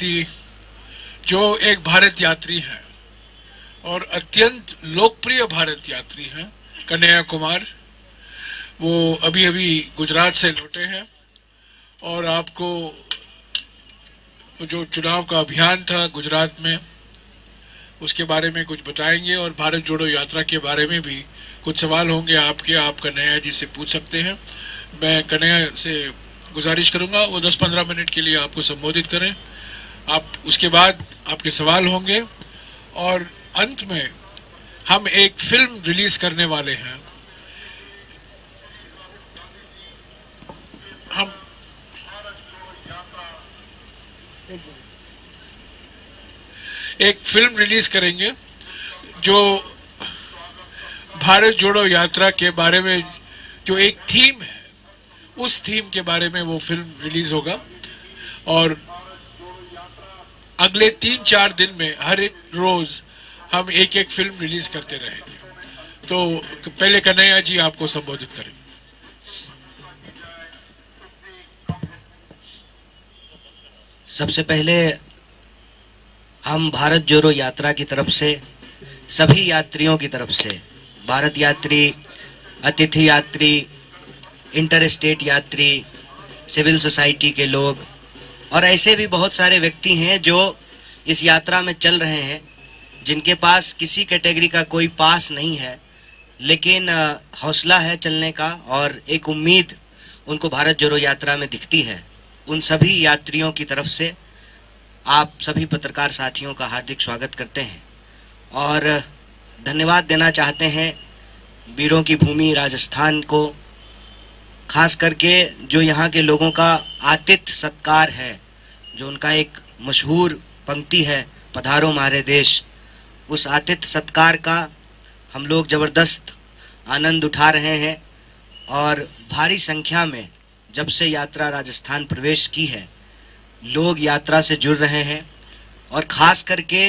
व्यक्ति जो एक भारत यात्री हैं और अत्यंत लोकप्रिय भारत यात्री हैं, कन्हैया कुमार। वो अभी अभी गुजरात से लौटे हैं और आपको जो चुनाव का अभियान था गुजरात में उसके बारे में कुछ बताएंगे और भारत जोड़ो यात्रा के बारे में भी कुछ सवाल होंगे आपके, आप कन्हैया जी से पूछ सकते हैं। मैं कन्हैया से गुजारिश करूंगा वो 10-15 मिनट के लिए आपको संबोधित करें। आप उसके बाद आपके सवाल होंगे और अंत में हम एक फिल्म रिलीज करने वाले हैं। हम एक फिल्म रिलीज करेंगे जो भारत जोड़ो यात्रा के बारे में जो एक थीम है, उस थीम के बारे में वो फिल्म रिलीज होगा और अगले 3-4 दिन में हर एक रोज हम एक एक फिल्म रिलीज करते रहेंगे। तो पहले कन्हैया जी आपको संबोधित करें। सबसे पहले हम भारत जोड़ो यात्रा की तरफ से सभी यात्रियों की तरफ से, भारत यात्री, अतिथि यात्री, इंटर स्टेट यात्री, सिविल सोसाइटी के लोग और ऐसे भी बहुत सारे व्यक्ति हैं जो इस यात्रा में चल रहे हैं, जिनके पास किसी कैटेगरी का कोई पास नहीं है, लेकिन हौसला है चलने का और एक उम्मीद उनको भारत जोड़ो यात्रा में दिखती है। उन सभी यात्रियों की तरफ से आप सभी पत्रकार साथियों का हार्दिक स्वागत करते हैं और धन्यवाद देना चाहते हैं वीरों की भूमि राजस्थान को, खास करके जो यहाँ के लोगों का आतिथ्य सत्कार है, जो उनका एक मशहूर पंक्ति है, पधारो मारे देश, उस आतिथ्य सत्कार का हम लोग ज़बरदस्त आनंद उठा रहे हैं और भारी संख्या में जब से यात्रा राजस्थान प्रवेश की है लोग यात्रा से जुड़ रहे हैं और ख़ास करके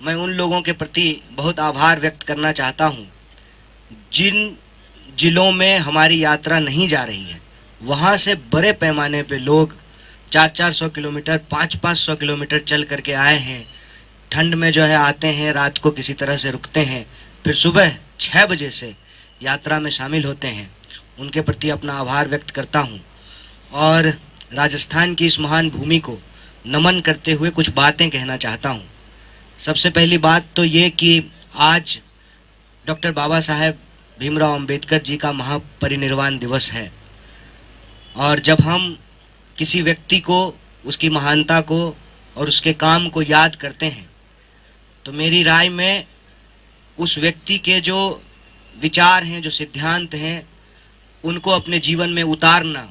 मैं उन लोगों के प्रति बहुत आभार व्यक्त करना चाहता हूं जिन जिलों में हमारी यात्रा नहीं जा रही है, वहां से बड़े पैमाने पे लोग 400-400 किलोमीटर, 500-500 किलोमीटर चल करके आए हैं। ठंड में जो है आते हैं, रात को किसी तरह से रुकते हैं, फिर सुबह 6 बजे से यात्रा में शामिल होते हैं। उनके प्रति अपना आभार व्यक्त करता हूं और राजस्थान की इस महान भूमि को नमन करते हुए कुछ बातें कहना चाहता हूं। सबसे पहली बात तो ये कि आज डॉक्टर बाबा साहेब भीमराव अंबेडकर जी का महापरिनिर्वाण दिवस है और जब हम किसी व्यक्ति को, उसकी महानता को और उसके काम को याद करते हैं तो मेरी राय में उस व्यक्ति के जो विचार हैं, जो सिद्धांत हैं, उनको अपने जीवन में उतारना,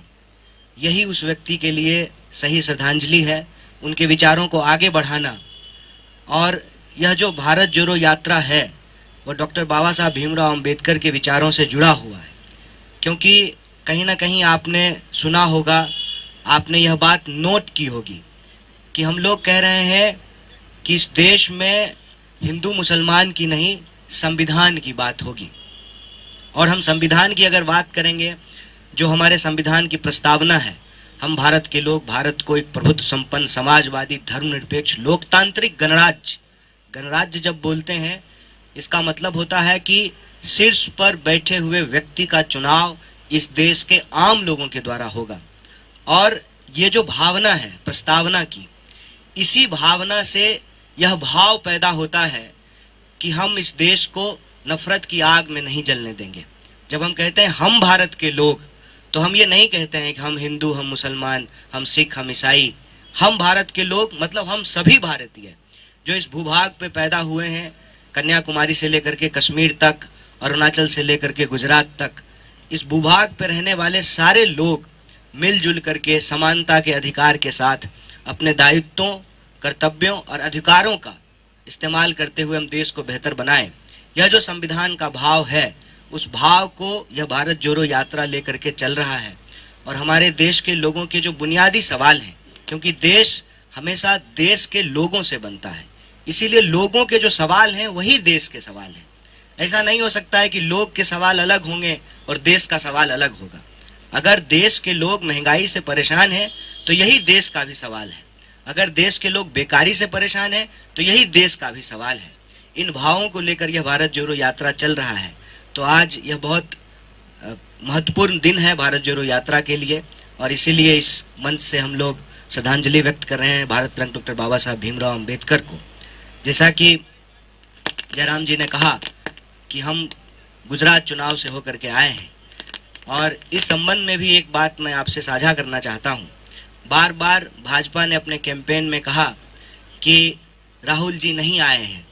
यही उस व्यक्ति के लिए सही श्रद्धांजलि है। उनके विचारों को आगे बढ़ाना और यह जो भारत जोड़ो यात्रा है वो डॉक्टर बाबा साहब भीमराव अंबेडकर के विचारों से जुड़ा हुआ है, क्योंकि कहीं ना कहीं आपने सुना होगा, आपने यह बात नोट की होगी कि हम लोग कह रहे हैं कि इस देश में हिंदू मुसलमान की नहीं, संविधान की बात होगी। और हम संविधान की अगर बात करेंगे, जो हमारे संविधान की प्रस्तावना है, हम भारत के लोग भारत को एक प्रभुत्व संपन्न, समाजवादी, धर्मनिरपेक्ष, लोकतांत्रिक गणराज्य जब बोलते हैं, इसका मतलब होता है कि शीर्ष पर बैठे हुए व्यक्ति का चुनाव इस देश के आम लोगों के द्वारा होगा। और ये जो भावना है प्रस्तावना की, इसी भावना से यह भाव पैदा होता है कि हम इस देश को नफरत की आग में नहीं जलने देंगे। जब हम कहते हैं हम भारत के लोग, तो हम ये नहीं कहते हैं कि हम हिंदू, हम मुसलमान, हम सिख, हम ईसाई। हम भारत के लोग मतलब हम सभी भारतीय जो इस भूभाग पे पैदा हुए हैं, कन्याकुमारी से लेकर के कश्मीर तक, अरुणाचल से लेकर के गुजरात तक, इस भूभाग पे रहने वाले सारे लोग मिलजुल करके समानता के अधिकार के साथ अपने दायित्वों, कर्तव्यों और अधिकारों का इस्तेमाल करते हुए हम देश को बेहतर बनाएं। यह जो संविधान का भाव है, उस भाव को यह भारत जोड़ो यात्रा लेकर के चल रहा है। और हमारे देश के लोगों के जो बुनियादी सवाल हैं, क्योंकि देश हमेशा देश के लोगों से बनता है, इसीलिए लोगों के जो सवाल हैं वही देश के सवाल हैं। ऐसा नहीं हो सकता है कि लोग के सवाल अलग होंगे और देश का सवाल अलग होगा। अगर देश के लोग महंगाई से परेशान हैं तो यही देश का भी सवाल है। अगर देश के लोग बेकारी से परेशान हैं तो यही देश का भी सवाल है। इन भावों को लेकर यह भारत जोड़ो यात्रा चल रहा है। तो आज यह बहुत महत्वपूर्ण दिन है भारत जोड़ो यात्रा के लिए, और इसीलिए इस मंच से हम लोग श्रद्धांजलि व्यक्त कर रहे हैं भारत रत्न डॉक्टर बाबा साहब भीमराव अंबेडकर को। जैसा कि जयराम जी ने कहा कि हम गुजरात चुनाव से होकर के आए हैं, और इस संबंध में भी एक बात मैं आपसे साझा करना चाहता हूं। बार बार भाजपा ने अपने कैंपेन में कहा कि राहुल जी नहीं आए हैं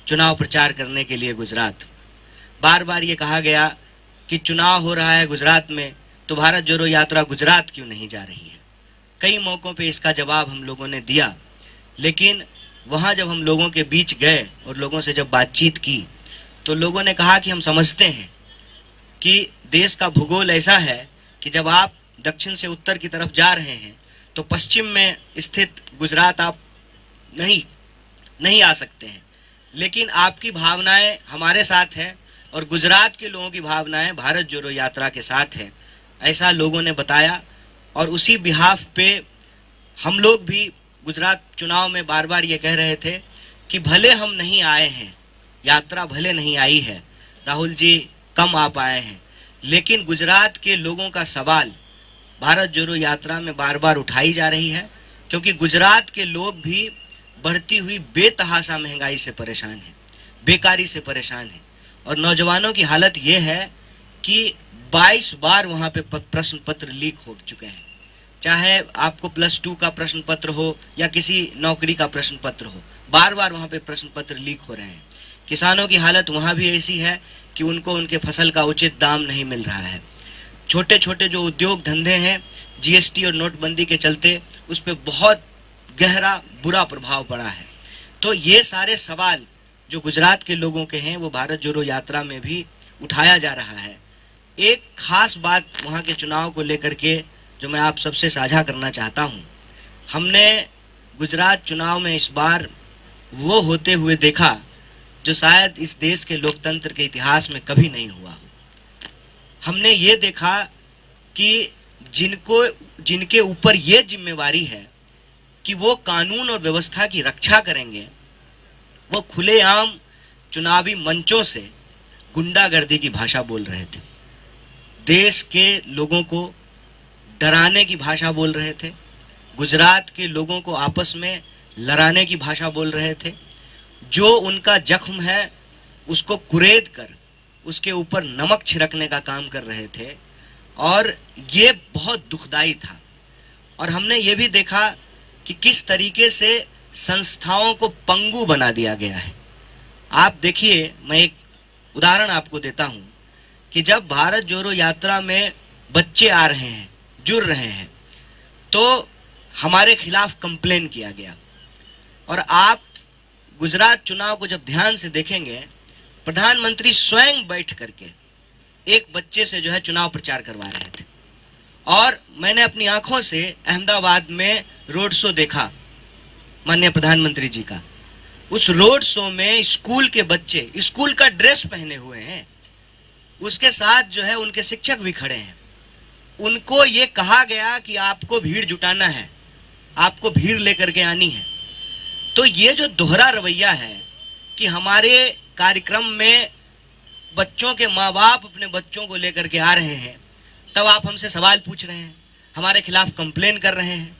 चुनाव प्रचार करने के लिए गुजरात। बार बार ये कहा गया कि चुनाव हो रहा है गुजरात में, तो भारत जोड़ो यात्रा गुजरात क्यों नहीं जा रही है। कई मौकों पे इसका जवाब हम लोगों ने दिया, लेकिन वहाँ जब हम लोगों के बीच गए और लोगों से जब बातचीत की तो लोगों ने कहा कि हम समझते हैं कि देश का भूगोल ऐसा है कि जब आप दक्षिण से उत्तर की तरफ जा रहे हैं तो पश्चिम में स्थित गुजरात आप नहीं आ सकते हैं, लेकिन आपकी भावनाएं हमारे साथ है और गुजरात के लोगों की भावनाएं भारत जोड़ो यात्रा के साथ है, ऐसा लोगों ने बताया। और उसी बिहाफ पे हम लोग भी गुजरात चुनाव में बार बार ये कह रहे थे कि भले हम नहीं आए हैं, यात्रा भले नहीं आई है, राहुल जी कम आ पाए हैं, लेकिन गुजरात के लोगों का सवाल भारत जोड़ो यात्रा में बार बार उठाई जा रही है, क्योंकि गुजरात के लोग भी बढ़ती हुई बेतहाशा महंगाई से परेशान हैं, बेकारी से परेशान हैं, और नौजवानों की हालत ये है कि 22 बार वहाँ पे प्रश्न पत्र लीक हो चुके हैं। चाहे आपको +2 का प्रश्न पत्र हो या किसी नौकरी का प्रश्न पत्र हो, बार बार वहाँ पे प्रश्न पत्र लीक हो रहे हैं। किसानों की हालत वहाँ भी ऐसी है कि उनको उनके फसल का उचित दाम नहीं मिल रहा है। छोटे छोटे जो उद्योग धंधे हैं, जीएसटी और नोटबंदी के चलते उस पर बहुत गहरा बुरा प्रभाव पड़ा है। तो ये सारे सवाल जो गुजरात के लोगों के हैं वो भारत जोड़ो यात्रा में भी उठाया जा रहा है। एक खास बात वहाँ के चुनाव को लेकर के जो मैं आप सबसे साझा करना चाहता हूँ, हमने गुजरात चुनाव में इस बार वो होते हुए देखा जो शायद इस देश के लोकतंत्र के इतिहास में कभी नहीं हुआ। हमने ये देखा कि जिनके ऊपर ये जिम्मेवारी है कि वो कानून और व्यवस्था की रक्षा करेंगे, वो खुलेआम चुनावी मंचों से गुंडागर्दी की भाषा बोल रहे थे, देश के लोगों को डराने की भाषा बोल रहे थे, गुजरात के लोगों को आपस में लड़ाने की भाषा बोल रहे थे। जो उनका जख्म है उसको कुरेद कर उसके ऊपर नमक छिड़कने का काम कर रहे थे, और ये बहुत दुखदाई था। और हमने ये भी देखा कि किस तरीके से संस्थाओं को पंगु बना दिया गया है। आप देखिए, मैं एक उदाहरण आपको देता हूँ कि जब भारत जोड़ो यात्रा में बच्चे आ रहे हैं, जुड़ रहे हैं, तो हमारे खिलाफ कंप्लेन किया गया। और आप गुजरात चुनाव को जब ध्यान से देखेंगे, प्रधानमंत्री स्वयं बैठ करके एक बच्चे से जो है चुनाव प्रचार करवा रहे थे। और मैंने अपनी आंखों से अहमदाबाद में रोड शो देखा माननीय प्रधानमंत्री जी का। उस रोड शो में स्कूल के बच्चे स्कूल का ड्रेस पहने हुए हैं, उसके साथ जो है उनके शिक्षक भी खड़े हैं। उनको ये कहा गया कि आपको भीड़ जुटाना है, आपको भीड़ लेकर के आनी है। तो ये जो दोहरा रवैया है कि हमारे कार्यक्रम में बच्चों के माँ बाप अपने बच्चों को लेकर के आ रहे हैं, तब आप हमसे सवाल पूछ रहे हैं, हमारे खिलाफ कंप्लेन कर रहे हैं,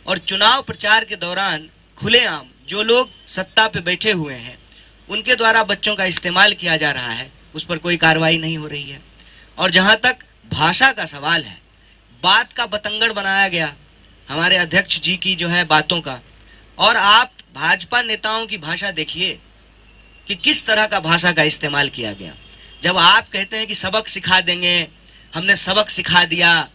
और चुनाव प्रचार के दौरान खुलेआम जो लोग सत्ता पे बैठे हुए हैं उनके द्वारा बच्चों का इस्तेमाल किया जा रहा है, उस पर कोई कार्रवाई नहीं हो रही है। और जहाँ तक भाषा का सवाल है, बात का बतंगड़ बनाया गया हमारे अध्यक्ष जी की जो है बातों का। और आप भाजपा नेताओं की भाषा देखिए कि किस तरह का भाषा का इस्तेमाल किया गया। जब आप कहते हैं कि सबक सिखा देंगे, हमने सबक सिखा दिया,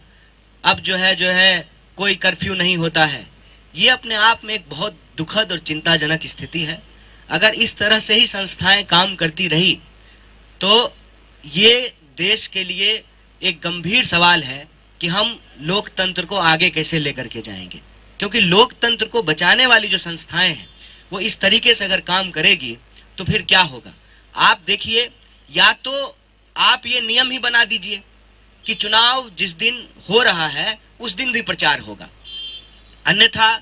अब जो है कोई कर्फ्यू नहीं होता है, ये अपने आप में एक बहुत दुखद और चिंताजनक स्थिति है। अगर इस तरह से ही संस्थाएं काम करती रही तो ये देश के लिए एक गंभीर सवाल है कि हम लोकतंत्र को आगे कैसे लेकर के जाएंगे। क्योंकि लोकतंत्र को बचाने वाली जो संस्थाएं हैं वो इस तरीके से अगर काम करेगी तो फिर क्या होगा। आप देखिए, या तो आप ये नियम ही बना दीजिए कि चुनाव जिस दिन हो रहा है उस दिन भी प्रचार होगा, अन्यथा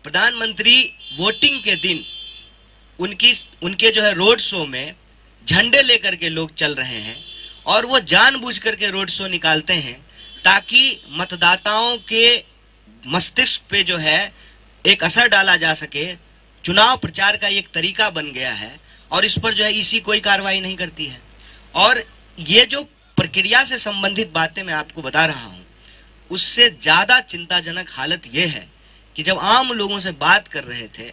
प्रधानमंत्री वोटिंग के दिन उनके जो है रोड शो में झंडे लेकर के लोग चल रहे हैं और वो जानबूझ करके रोड शो निकालते हैं ताकि मतदाताओं के मस्तिष्क पे जो है एक असर डाला जा सके। चुनाव प्रचार का एक तरीका बन गया है और इस पर जो है इसी कोई कार्रवाई नहीं करती है। और ये जो प्रक्रिया से संबंधित बातें मैं आपको बता रहा हूं, उससे ज्यादा चिंताजनक हालत ये है कि जब आम लोगों से बात कर रहे थे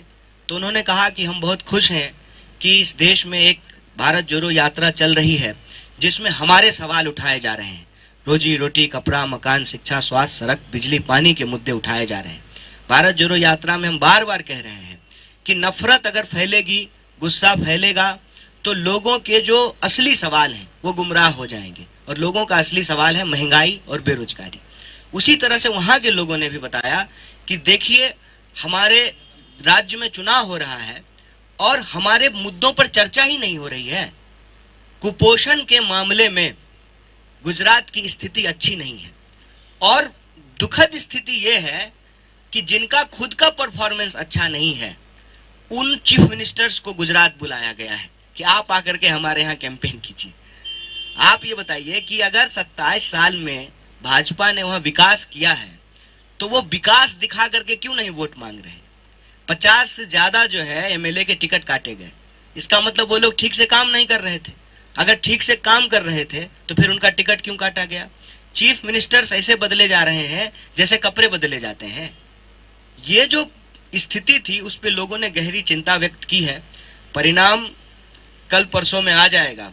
तो उन्होंने कहा कि हम बहुत खुश हैं कि इस देश में एक भारत जोड़ो यात्रा चल रही है जिसमें हमारे सवाल उठाए जा रहे हैं। रोजी रोटी, कपड़ा, मकान, शिक्षा, स्वास्थ्य, सड़क, बिजली, पानी के मुद्दे उठाए जा रहे हैं। भारत जोड़ो यात्रा में हम बार बार कह रहे हैं कि नफरत अगर फैलेगी, गुस्सा फैलेगा तो लोगों के जो असली सवाल हैं वो गुमराह हो जाएंगे और लोगों का असली सवाल है महंगाई और बेरोजगारी। उसी तरह से वहां के लोगों ने भी बताया कि देखिए हमारे राज्य में चुनाव हो रहा है और हमारे मुद्दों पर चर्चा ही नहीं हो रही है। कुपोषण के मामले में गुजरात की स्थिति अच्छी नहीं है और दुखद स्थिति यह है कि जिनका खुद का परफॉर्मेंस अच्छा नहीं है उन चीफ मिनिस्टर्स को गुजरात बुलाया गया है कि आप आकर के हमारे यहाँ कैंपेन कीजिए। आप ये बताइए कि अगर 27 साल में भाजपा ने वहां विकास किया है तो वो विकास दिखा करके क्यों नहीं वोट मांग रहे हैं? 50 से ज्यादा जो है एमएलए के टिकट काटे गए। इसका मतलब वो लोग ठीक से काम नहीं कर रहे थे। अगर ठीक से काम कर रहे थे तो फिर उनका टिकट क्यों काटा गया? चीफ मिनिस्टर्स ऐसे बदले जा रहे हैं जैसे कपड़े बदले जाते हैं। ये जो स्थिति थी उस पे लोगों ने गहरी चिंता व्यक्त की है। परिणाम कल परसों में आ जाएगा,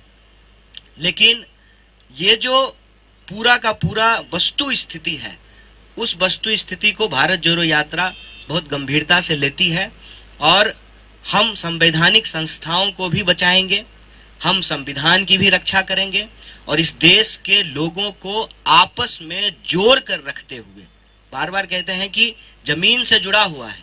लेकिन ये जो पूरा का पूरा वस्तु स्थिति है उस वस्तु स्थिति को भारत जोड़ो यात्रा बहुत गंभीरता से लेती है और हम संवैधानिक संस्थाओं को भी बचाएंगे, हम संविधान की भी रक्षा करेंगे और इस देश के लोगों को आपस में जोड़ कर रखते हुए, बार बार कहते हैं कि जमीन से जुड़ा हुआ है,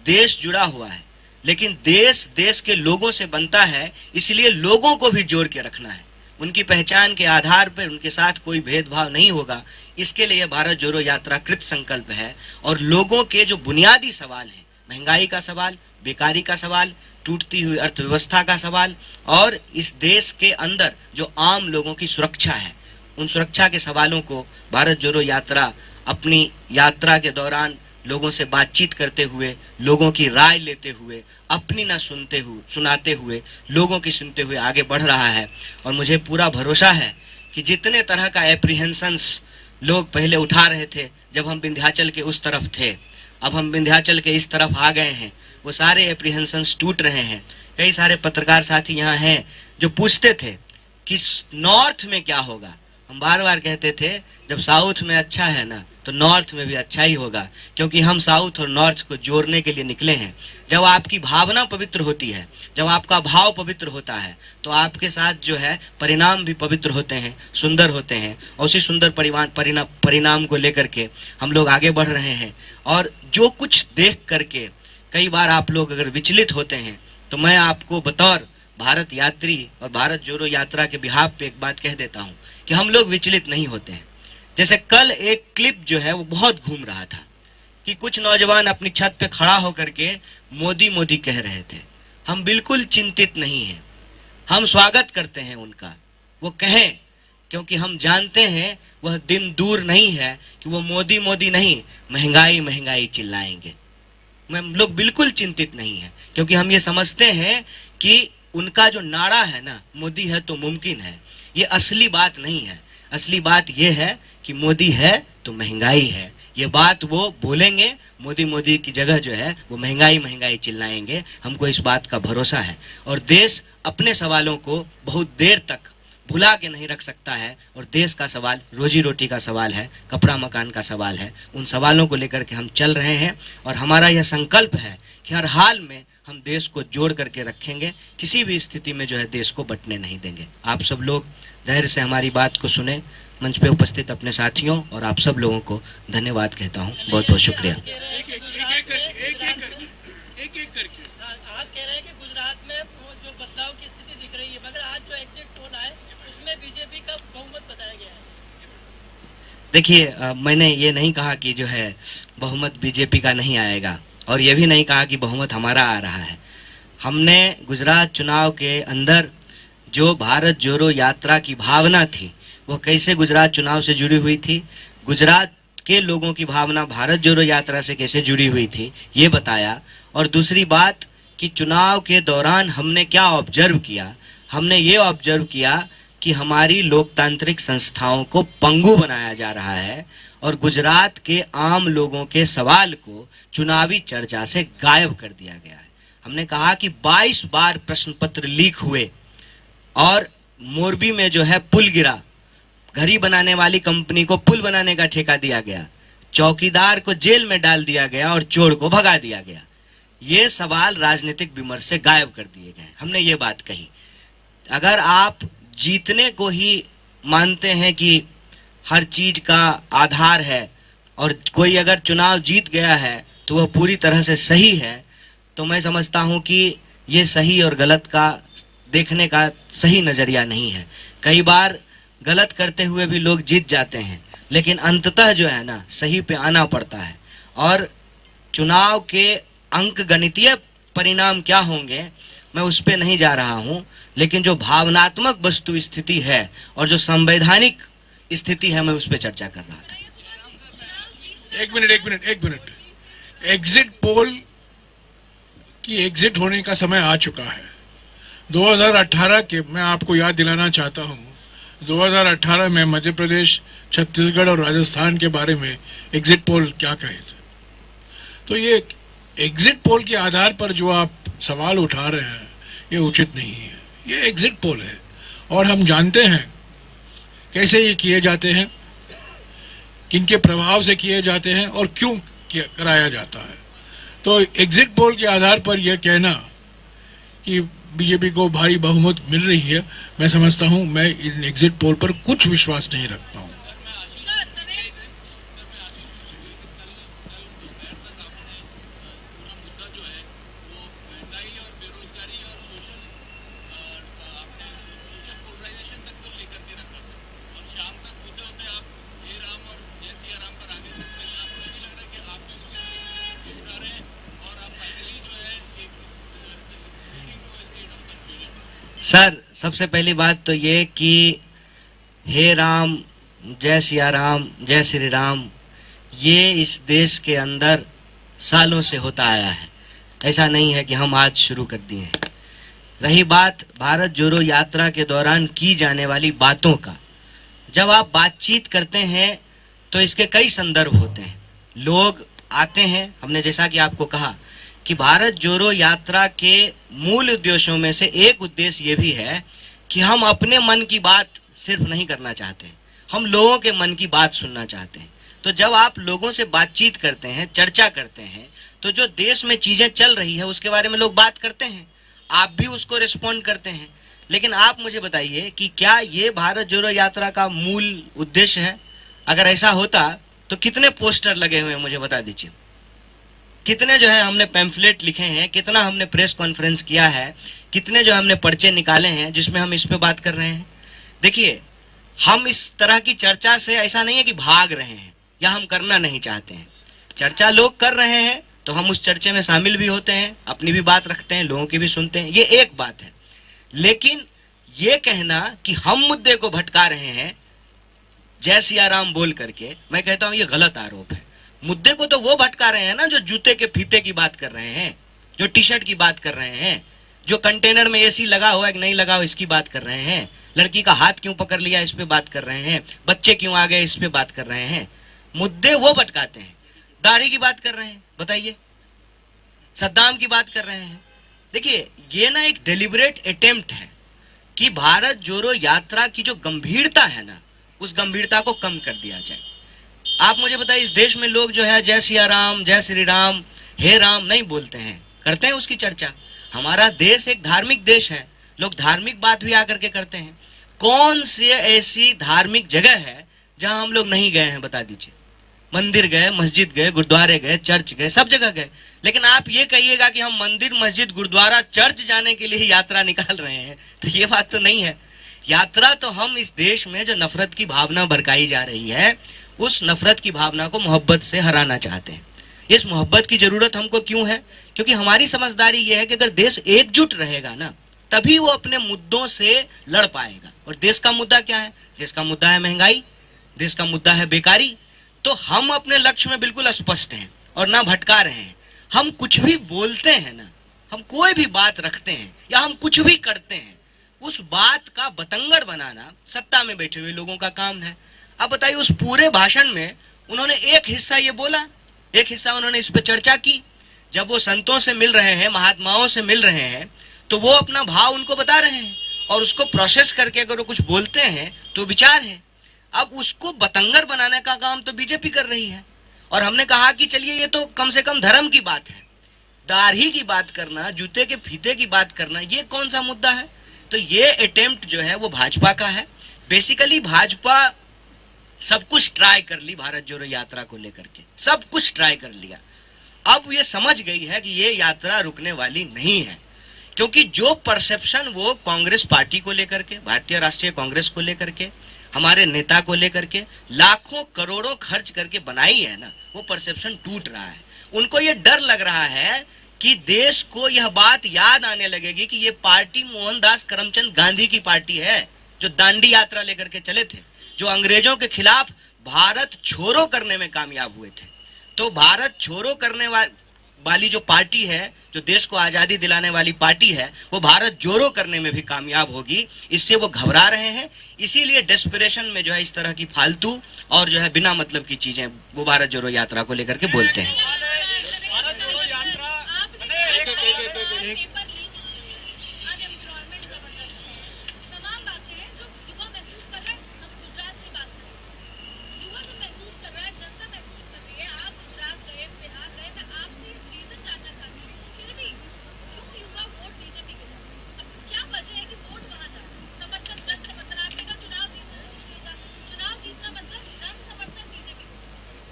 देश जुड़ा हुआ है, लेकिन देश के लोगों से बनता है, इसलिए लोगों को भी जोड़ के रखना है। उनकी पहचान के आधार पर उनके साथ कोई भेदभाव नहीं होगा। इसके लिए भारत जोड़ो यात्रा कृत संकल्प है और लोगों के जो बुनियादी सवाल हैं, महंगाई का सवाल, बेकारी का सवाल, टूटती हुई अर्थव्यवस्था का सवाल और इस देश के अंदर जो आम लोगों की सुरक्षा है, उन सुरक्षा के सवालों को भारत जोड़ो यात्रा अपनी यात्रा के दौरान लोगों से बातचीत करते हुए, लोगों की राय लेते हुए, अपनी ना सुनाते हुए, लोगों की सुनते हुए आगे बढ़ रहा है। और मुझे पूरा भरोसा है कि जितने तरह का एप्रीहेंशंस लोग पहले उठा रहे थे जब हम विंध्याचल के उस तरफ थे, अब हम विंध्याचल के इस तरफ आ गए हैं, वो सारे एप्रीहेंशंस टूट रहे हैं। कई सारे पत्रकार साथी यहाँ हैं जो पूछते थे कि नॉर्थ में क्या होगा। हम बार बार कहते थे जब साउथ में अच्छा है ना तो नॉर्थ में भी अच्छा ही होगा, क्योंकि हम साउथ और नॉर्थ को जोड़ने के लिए निकले हैं। जब आपकी भावना पवित्र होती है, जब आपका भाव पवित्र होता है तो आपके साथ जो है परिणाम भी पवित्र होते हैं, सुंदर होते हैं। और उसी सुंदर परिणाम को लेकर के हम लोग आगे बढ़ रहे हैं। और जो कुछ देख करके कई बार आप लोग अगर विचलित होते हैं तो मैं आपको बतौर भारत यात्री और भारत जोड़ो यात्रा के बिहाफ पे एक बात कह देता हूं कि हम लोग विचलित नहीं होते हैं। जैसे कल एक क्लिप जो है वो बहुत घूम रहा था कि कुछ नौजवान अपनी छत पे खड़ा होकर के मोदी मोदी कह रहे थे। हम बिल्कुल चिंतित नहीं हैं, हम स्वागत करते हैं उनका, वो कहें, क्योंकि हम जानते हैं वह दिन दूर नहीं है कि वो मोदी मोदी नहीं महंगाई महंगाई चिल्लाएंगे। हम लोग बिल्कुल चिंतित नहीं है, क्योंकि हम ये समझते हैं कि उनका जो नारा है ना, मोदी है तो मुमकिन है, ये असली बात नहीं है। असली बात ये है कि मोदी है तो महंगाई है। ये बात वो बोलेंगे, मोदी मोदी की जगह जो है वो महंगाई महंगाई चिल्लाएंगे। हमको इस बात का भरोसा है और देश अपने सवालों को बहुत देर तक भुला के नहीं रख सकता है। और देश का सवाल रोजी रोटी का सवाल है, कपड़ा मकान का सवाल है। उन सवालों को लेकर के हम चल रहे हैं और हमारा यह संकल्प है कि हर हाल में हम देश को जोड़ करके रखेंगे, किसी भी स्थिति में जो है देश को बंटने नहीं देंगे। आप सब लोग धैर्य से हमारी बात को सुने। मंच पे उपस्थित अपने साथियों और आप सब लोगों को धन्यवाद कहता हूँ। बहुत बहुत शुक्रिया। एक एक करके आप कह रहे हैं कि गुजरात में जो बदलाव की स्थिति दिख रही है, मगर आज जो एग्जिट पोल है उसमें बीजेपी का बहुमत बताया गया है। देखिए, मैंने ये नहीं कहा कि जो है बहुमत बीजेपी का नहीं आएगा। और ये भी नहीं कहा कि बहुमत हमारा आ रहा है। हमने गुजरात चुनाव के अंदर जो भारत जोड़ो यात्रा की भावना थी वो कैसे गुजरात चुनाव से जुड़ी हुई थी, गुजरात के लोगों की भावना भारत जोड़ो यात्रा से कैसे जुड़ी हुई थी ये बताया। और दूसरी बात कि चुनाव के दौरान हमने क्या ऑब्जर्व किया, हमने ये ऑब्जर्व किया कि हमारी लोकतांत्रिक संस्थाओं को पंगु बनाया जा रहा है और गुजरात के आम लोगों के सवाल को चुनावी चर्चा से गायब कर दिया गया है। हमने कहा कि 22 बार प्रश्न पत्र लीक हुए और मोरबी में जो है पुल गिरा, घड़ी बनाने वाली कंपनी को पुल बनाने का ठेका दिया गया, चौकीदार को जेल में डाल दिया गया और चोर को भगा दिया गया। ये सवाल राजनीतिक विमर्श से गायब कर दिए गए। हमने ये बात कही, अगर आप जीतने को ही मानते हैं कि हर चीज का आधार है और कोई अगर चुनाव जीत गया है तो वह पूरी तरह से सही है, तो मैं समझता हूं कि ये सही और गलत का देखने का सही नजरिया नहीं है। कई बार गलत करते हुए भी लोग जीत जाते हैं, लेकिन अंततः जो है ना सही पे आना पड़ता है। और चुनाव के अंक गणितीय परिणाम क्या होंगे मैं उस पे नहीं जा रहा हूं, लेकिन जो भावनात्मक वस्तु स्थिति है और जो संवैधानिक स्थिति है मैं उस पे चर्चा कर रहा था। एक मिनट। एग्जिट पोल की एग्जिट होने का समय आ चुका है। 2018 के मैं आपको याद दिलाना चाहता हूं, 2018 में मध्य प्रदेश, छत्तीसगढ़ और राजस्थान के बारे में एग्जिट पोल क्या कहे थे। तो ये एग्जिट पोल के आधार पर जो आप सवाल उठा रहे हैं ये उचित नहीं है। ये एग्जिट पोल है और हम जानते हैं कैसे ये किए जाते हैं, किनके प्रभाव से किए जाते हैं और क्यों कराया जाता है। तो एग्जिट पोल के आधार पर यह कहना कि बीजेपी को भारी बहुमत मिल रही है, मैं समझता हूं, मैं इन एग्जिट पोल पर कुछ विश्वास नहीं रखता हूं। सर, सबसे पहली बात तो ये कि हे राम, जय सिया राम, जय श्री राम, ये इस देश के अंदर सालों से होता आया है। ऐसा नहीं है कि हम आज शुरू कर दिए हैं। रही बात भारत जोड़ो यात्रा के दौरान की जाने वाली बातों का, जब आप बातचीत करते हैं तो इसके कई संदर्भ होते हैं। लोग आते हैं, हमने जैसा कि आपको कहा कि भारत जोड़ो यात्रा के मूल उद्देश्यों में से एक उद्देश्य ये भी है कि हम अपने मन की बात सिर्फ नहीं करना चाहते, हम लोगों के मन की बात सुनना चाहते हैं। तो जब आप लोगों से बातचीत करते हैं, चर्चा करते हैं, तो जो देश में चीजें चल रही है उसके बारे में लोग बात करते हैं, आप भी उसको रिस्पॉन्ड करते हैं। लेकिन आप मुझे बताइए कि क्या ये भारत जोड़ो यात्रा का मूल उद्देश्य है? अगर ऐसा होता तो कितने पोस्टर लगे हुए हैं मुझे बता दीजिए, कितने जो है हमने पैम्फलेट लिखे हैं, कितना हमने प्रेस कॉन्फ्रेंस किया है, कितने जो हमने पर्चे निकाले हैं जिसमें हम इस पे बात कर रहे हैं। देखिए, हम इस तरह की चर्चा से ऐसा नहीं है कि भाग रहे हैं या हम करना नहीं चाहते हैं। चर्चा लोग कर रहे हैं तो हम उस चर्चे में शामिल भी होते हैं, अपनी भी बात रखते हैं, लोगों की भी सुनते हैं, ये एक बात है। लेकिन ये कहना कि हम मुद्दे को भटका रहे हैं जय सिया राम बोल करके, मैं कहता हूं ये गलत आरोप है। मुद्दे को तो वो भटका रहे हैं ना जो जूते के फीते की बात कर रहे हैं, जो टी शर्ट की बात कर रहे हैं, जो कंटेनर में एसी लगा हुआ है कि नहीं लगा हुआ इसकी बात कर रहे हैं, लड़की का हाथ क्यों पकड़ लिया इस पे बात कर रहे हैं, बच्चे क्यों आ गए इस पे बात कर रहे हैं। मुद्दे वो भटकाते हैं। दाढ़ी की बात कर रहे हैं, बताइए, सद्दाम की बात कर रहे हैं। देखिए, ये ना एक डेलिबरेट अटेम्प्ट है कि भारत जोड़ो यात्रा की जो गंभीरता है ना, उस गंभीरता को कम कर दिया जाए। आप मुझे बताइए, इस देश में लोग जो है जय सिया राम, जय श्री राम, हे राम नहीं बोलते हैं, करते हैं उसकी चर्चा। हमारा देश एक धार्मिक देश है, लोग धार्मिक बात भी आकर के करते हैं। कौन सी ऐसी धार्मिक जगह है जहां हम लोग नहीं गए हैं, बता दीजिए। मंदिर गए, मस्जिद गए, गुरुद्वारे गए, चर्च गए, सब जगह गए। लेकिन आप ये कहिएगा कि हम मंदिर, मस्जिद, गुरुद्वारा, चर्च जाने के लिए यात्रा निकाल रहे हैं, तो ये बात तो नहीं है। यात्रा तो हम इस देश में जो नफरत की भावना बरकाई जा रही है, उस नफरत की भावना को मोहब्बत से हराना चाहते हैं। इस मोहब्बत की जरूरत हमको क्यों है? क्योंकि हमारी समझदारी यह है कि अगर देश एकजुट रहेगा ना, तभी वो अपने मुद्दों से लड़ पाएगा। और देश का मुद्दा क्या है? देश का मुद्दा है महंगाई, देश का मुद्दा है बेकारी। तो हम अपने लक्ष्य में बिल्कुल स्पष्ट हैं और ना भटका रहे हैं। हम कुछ भी बोलते हैं ना, हम कोई भी बात रखते हैं या हम कुछ भी करते हैं, उस बात का बतंगड़ बनाना सत्ता में बैठे हुए लोगों का काम है। अब बताइए, उस पूरे भाषण में उन्होंने एक हिस्सा ये बोला, एक हिस्सा उन्होंने इस पर चर्चा की। जब वो संतों से मिल रहे हैं, महात्माओं से मिल रहे हैं, तो वो अपना भाव उनको बता रहे हैं और उसको प्रोसेस करके अगर वो कुछ बोलते हैं तो विचार है। अब उसको बतंगर बनाने का काम तो बीजेपी कर रही है। और हमने कहा कि चलिए, ये तो कम से कम धर्म की बात है, दाढ़ी की बात करना, जूते के फीते की बात करना, ये कौन सा मुद्दा है? तो ये अटेम्प्ट जो है वो भाजपा का है। बेसिकली भाजपा सब कुछ ट्राई कर ली भारत जोड़ो यात्रा को लेकर के, सब कुछ ट्राई कर लिया। अब ये समझ गई है कि ये यात्रा रुकने वाली नहीं है, क्योंकि जो परसेप्शन वो कांग्रेस पार्टी को लेकर के, भारतीय राष्ट्रीय कांग्रेस को लेकर के, हमारे नेता को लेकर के लाखों करोड़ों खर्च करके बनाई है ना, वो परसेप्शन टूट रहा है। उनको ये डर लग रहा है कि देश को यह बात याद आने लगेगी कि ये पार्टी मोहनदास करमचंद गांधी की पार्टी है, जो दांडी यात्रा लेकर के चले थे, जो अंग्रेजों के खिलाफ भारत छोड़ो करने में कामयाब हुए थे। तो भारत छोड़ो करने वाली जो पार्टी है, जो देश को आजादी दिलाने वाली पार्टी है, वो भारत जोड़ो करने में भी कामयाब होगी। इससे वो घबरा रहे हैं। इसीलिए डेस्परेशन में जो है इस तरह की फालतू और जो है बिना मतलब की चीजें वो भारत जोड़ो यात्रा को लेकर के बोलते हैं।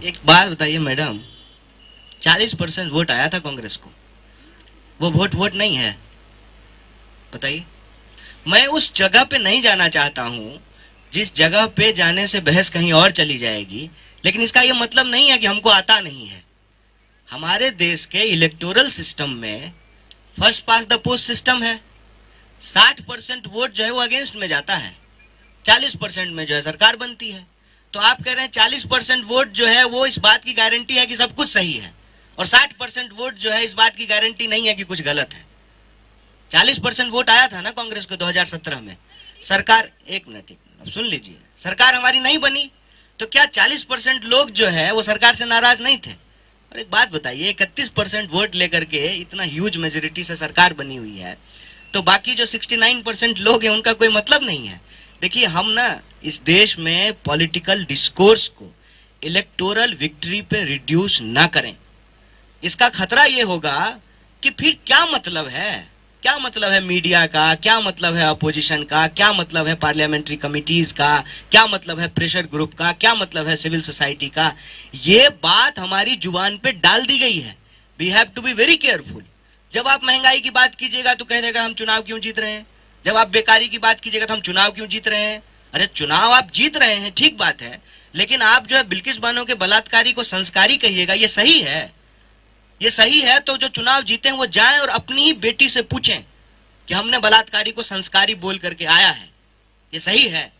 एक बात बताइए मैडम, 40% वोट आया था कांग्रेस को, वो वोट नहीं है? बताइए। मैं उस जगह पे नहीं जाना चाहता हूं जिस जगह पे जाने से बहस कहीं और चली जाएगी, लेकिन इसका यह मतलब नहीं है कि हमको आता नहीं है। हमारे देश के इलेक्टोरल सिस्टम में first pass the post system है। 60% वोट जो है वो अगेंस्ट में जाता है, 40% में जो है सरकार बनती है। तो आप कह रहे हैं 40% वोट जो है वो इस बात की गारंटी है कि सब कुछ सही है, और 60% वोट जो है इस बात की गारंटी नहीं है कि कुछ गलत है। 40% वोट आया था ना कांग्रेस को 2017 में। सरकार, एक मिनट अब सुन लीजिए, सरकार हमारी नहीं बनी, तो क्या 40% लोग जो है वो सरकार से नाराज नहीं थे? और एक बात बताइए, 31% वोट लेकर के इतना ह्यूज मेजोरिटी से सरकार बनी हुई है, तो बाकी जो 69% लोग हैं उनका कोई मतलब नहीं है। देखिए, हम ना इस देश में पॉलिटिकल डिस्कोर्स को इलेक्टोरल विक्ट्री पे रिड्यूस ना करें। इसका खतरा ये होगा कि फिर क्या मतलब है, क्या मतलब है मीडिया का, क्या मतलब है अपोजिशन का, क्या मतलब है पार्लियामेंट्री कमिटीज का, क्या मतलब है प्रेशर ग्रुप का, क्या मतलब है सिविल सोसाइटी का। ये बात हमारी जुबान पे डाल दी गई है। We have to be very careful. जब आप महंगाई की बात कीजिएगा तो कह देगा हम चुनाव क्यों जीत रहे हैं। जब आप बेकारी की बात कीजिएगा तो हम चुनाव क्यों जीत रहे हैं। अरे चुनाव आप जीत रहे हैं, ठीक बात है, लेकिन आप जो है बिल्किस बानो के बलात्कारी को संस्कारी कहिएगा, ये सही है? ये सही है? तो जो चुनाव जीते हैं वो जाएं और अपनी ही बेटी से पूछें कि हमने बलात्कारी को संस्कारी बोल करके आया है, ये सही है?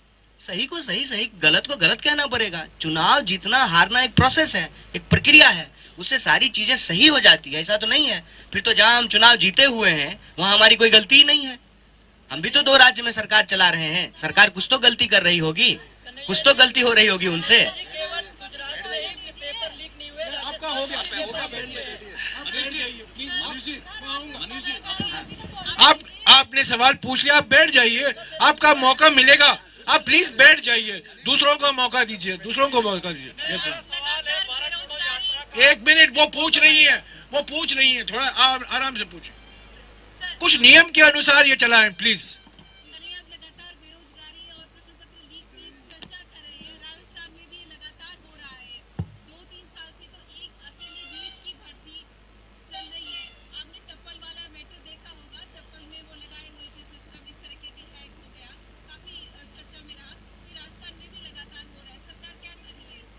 सही को सही, सही गलत को गलत कहना पड़ेगा। चुनाव जीतना हारना एक प्रोसेस है, एक प्रक्रिया है, उससे सारी चीजें सही हो जाती है। ऐसा तो नहीं है फिर तो जहां हम चुनाव जीते हुए हैं वहां हमारी कोई गलती ही नहीं है। हम भी तो 2 राज्य में सरकार चला रहे हैं, सरकार कुछ तो गलती कर रही होगी, कुछ तो गलती हो रही होगी उनसे। आपने सवाल पूछ लिया, आप बैठ जाइए, आपका मौका मिलेगा। आप प्लीज बैठ जाइए, दूसरों को मौका दीजिए, दूसरों को मौका दीजिए। यस मैम, 1 मिनट, वो पूछ रही है, वो पूछ रही है, थोड़ा आराम से पूछिए। कुछ नियम के अनुसार ये चलाएं प्लीज।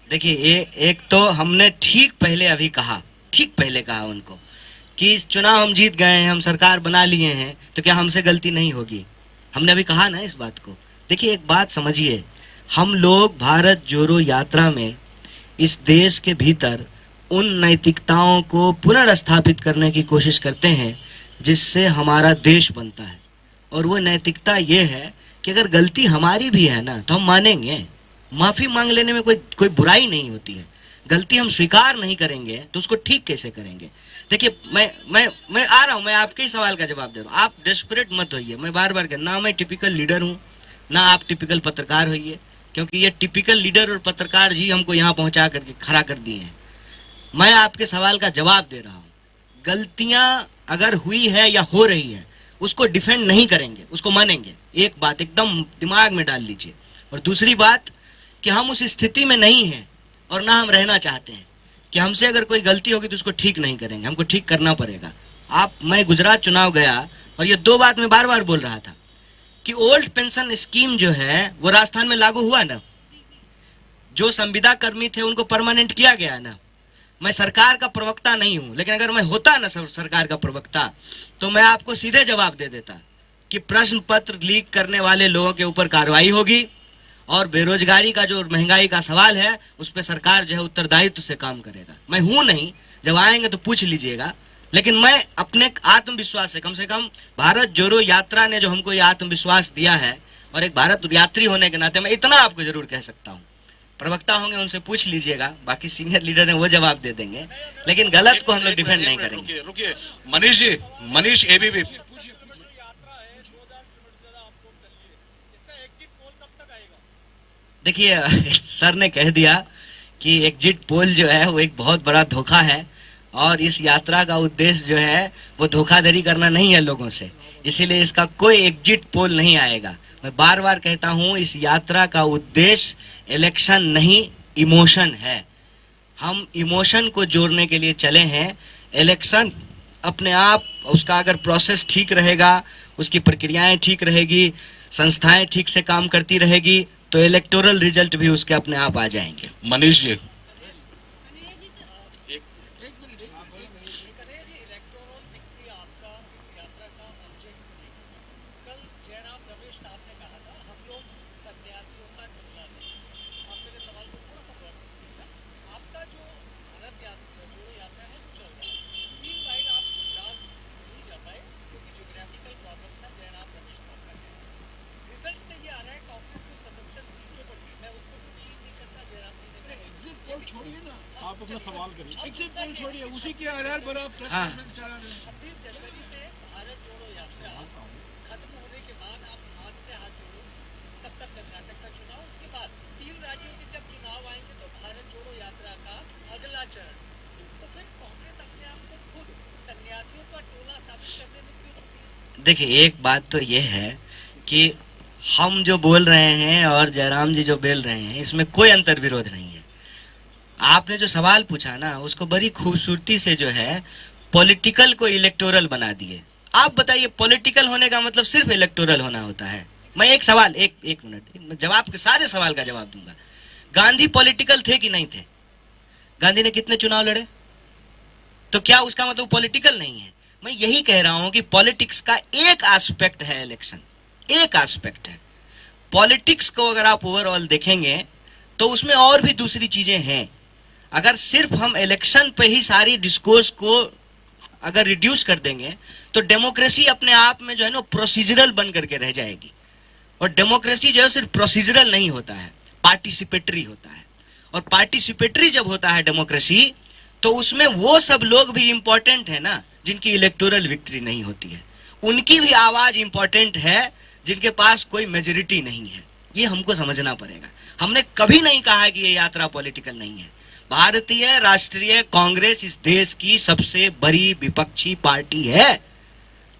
देखिए, एक तो हमने ठीक पहले अभी कहा, ठीक पहले कहा उनको कि इस चुनाव हम जीत गए हैं, हम सरकार बना लिए हैं, तो क्या हमसे गलती नहीं होगी? हमने अभी कहा ना इस बात को। देखिए एक बात समझिए, हम लोग भारत जोड़ो यात्रा में इस देश के भीतर उन नैतिकताओं को पुनर्स्थापित करने की कोशिश करते हैं जिससे हमारा देश बनता है। और वो नैतिकता ये है कि अगर गलती हमारी भी है ना तो हम मानेंगे, माफी मांग लेने में कोई बुराई नहीं होती है। गलती हम स्वीकार नहीं करेंगे तो उसको ठीक कैसे करेंगे? देखिए मैं आ रहा हूं, मैं आपके ही सवाल का जवाब दे रहा हूं। आप डेस्परेट मत होइए, मैं बार बार कह, ना मैं टिपिकल लीडर हूं ना आप टिपिकल पत्रकार होइए, क्योंकि ये टिपिकल लीडर और पत्रकार जी हमको यहाँ पहुंचा करके खड़ा कर दिए हैं। मैं आपके सवाल का जवाब दे रहा हूँ। गलतियां अगर हुई है या हो रही है उसको डिफेंड नहीं करेंगे, उसको मानेंगे। एक बात एकदम दिमाग में डाल लीजिए। और दूसरी बात कि हम उस स्थिति में नहीं हैं और ना हम रहना चाहते हैं कि हमसे अगर कोई गलती होगी तो उसको ठीक नहीं करेंगे, हमको ठीक करना पड़ेगा। मैं गुजरात चुनाव गया और ये दो बात मैं बार बार बोल रहा था कि ओल्ड पेंशन स्कीम जो है वो राजस्थान में लागू हुआ ना, जो संविदा कर्मी थे उनको परमानेंट किया गया ना। मैं सरकार का प्रवक्ता नहीं हूं, लेकिन अगर मैं होता ना सरकार का प्रवक्ता तो मैं आपको सीधे जवाब दे देता कि प्रश्न पत्र लीक करने वाले लोगों के ऊपर कार्रवाई होगी और बेरोजगारी का जो महंगाई का सवाल है उस पर सरकार जो है उत्तरदायित्व से काम करेगा। मैं हूं नहीं, जब आएंगे तो पूछ लीजिएगा, लेकिन मैं अपने आत्मविश्वास से कम भारत जोड़ो यात्रा ने जो हमको ये आत्मविश्वास दिया है, और एक भारत यात्री होने के नाते मैं इतना आपको जरूर कह सकता हूँ, प्रवक्ता होंगे उनसे पूछ लीजिएगा, बाकी सीनियर लीडर है वो जवाब दे देंगे, लेकिन गलत को हम लोग डिफेंड नहीं करेंगे। रुकिए मनीष जी, मनीष एबीपी। देखिए सर ने कह दिया कि एग्जिट पोल जो है वो एक बहुत बड़ा धोखा है और इस यात्रा का उद्देश्य जो है वो धोखाधड़ी करना नहीं है लोगों से, इसीलिए इसका कोई एग्जिट पोल नहीं आएगा। मैं बार बार कहता हूं इस यात्रा का उद्देश्य इलेक्शन नहीं, इमोशन है। हम इमोशन को जोड़ने के लिए चले हैं। इलेक्शन अपने आप उसका अगर प्रोसेस ठीक रहेगा, उसकी प्रक्रियाएं ठीक रहेगी, संस्थाएं ठीक से काम करती रहेगी तो इलेक्टोरल रिजल्ट भी उसके अपने आप आ जाएंगे। मनीष जी, छोड़िए ना, आप अपना सवाल करिए। एग्जिट पोल छोड़िए, उसी के आधार पर आप प्रेस हाँ। कॉन्फ्रेंस चला रहे हैं। 26 जनवरी से भारत जोड़ो यात्रा खत्म होने के बाद आप हाथ से हाथ जोड़ो, तब तक कर्नाटक का चुनाव, उसके बाद 3 राज्यों के जब चुनाव आएंगे तो भारत जोड़ो यात्रा का अगला चरण। तो फिर कांग्रेस अपने आप को खुद सन्यासियों का टोला साबित करने में क्यों छुपी है? देखिए एक बात तो ये है कि हम जो बोल रहे हैं और जयराम जी जो बोल रहे हैं इसमें कोई अंतर विरोध नहीं है। आपने जो सवाल पूछा ना उसको बड़ी खूबसूरती से जो है पॉलिटिकल को इलेक्टोरल बना दिए। आप बताइए पॉलिटिकल होने का मतलब सिर्फ इलेक्टोरल होना होता है? मैं एक सवाल एक मिनट जवाब के सारे सवाल का जवाब दूंगा। गांधी पॉलिटिकल थे कि नहीं थे? गांधी ने कितने चुनाव लड़े? तो क्या उसका मतलब पॉलिटिकल नहीं है? मैं यही कह रहा हूं कि पॉलिटिक्स का एक एस्पेक्ट है इलेक्शन, एक एस्पेक्ट है। पॉलिटिक्स को अगर आप ओवरऑल देखेंगे तो उसमें और भी दूसरी चीजें हैं। अगर सिर्फ हम इलेक्शन पे ही सारी डिस्कोर्स को अगर रिड्यूस कर देंगे तो डेमोक्रेसी अपने आप में जो है ना प्रोसीजरल बन करके रह जाएगी। और डेमोक्रेसी जो है सिर्फ प्रोसीजरल नहीं होता है, पार्टिसिपेटरी होता है। और पार्टिसिपेटरी जब होता है डेमोक्रेसी तो उसमें वो सब लोग भी इंपॉर्टेंट है ना जिनकी इलेक्टोरल विक्ट्री नहीं होती है, उनकी भी आवाज इंपॉर्टेंट है जिनके पास कोई मेजोरिटी नहीं है। ये हमको समझना पड़ेगा। हमने कभी नहीं कहा कि ये यात्रा पॉलिटिकल नहीं है। भारतीय राष्ट्रीय कांग्रेस इस देश की सबसे बड़ी विपक्षी पार्टी है